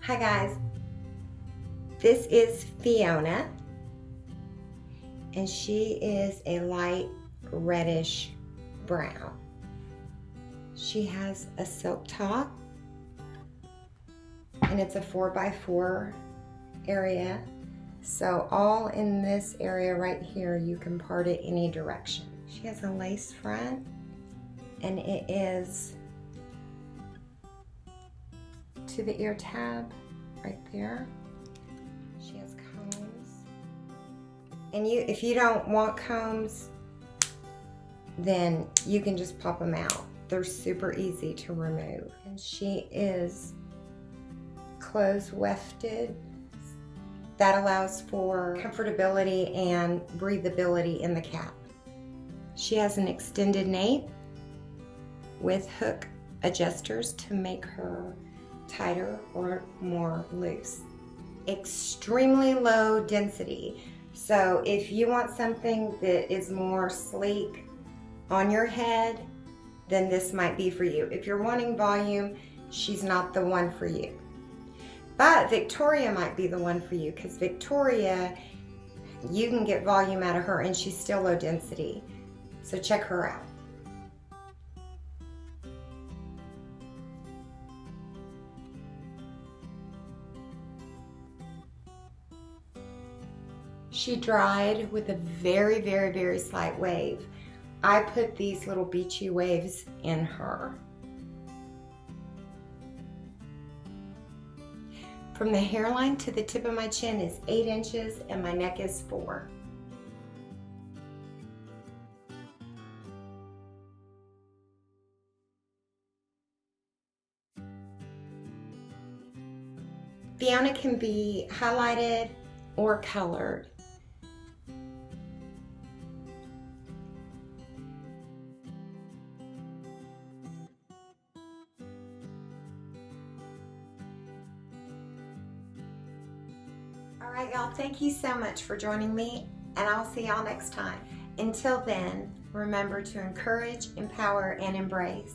Hi guys, this is Fiona and she is a light reddish brown. She has a silk top and it's a 4x4 area. So all in this area right here, you can part it any direction. She has a lace front and it is to the ear tab right there. She has combs. And if you don't want combs, then you can just pop them out. They're super easy to remove. And she is closed wefted. That allows for comfortability and breathability in the cap. She has an extended nape with hook adjusters to make her tighter or more loose. Extremely low density. So if you want something that is more sleek on your head, then this might be for you. If you're wanting volume, she's not the one for you. But Victoria might be the one for you, because Victoria, you can get volume out of her and she's still low density. So check her out. She dried with a very, very, very slight wave. I put these little beachy waves in her. From the hairline to the tip of my chin is 8 inches and my neck is 4. Fiona can be highlighted or colored. Alright y'all, thank you so much for joining me, and I'll see y'all next time. Until then, remember to encourage, empower, and embrace.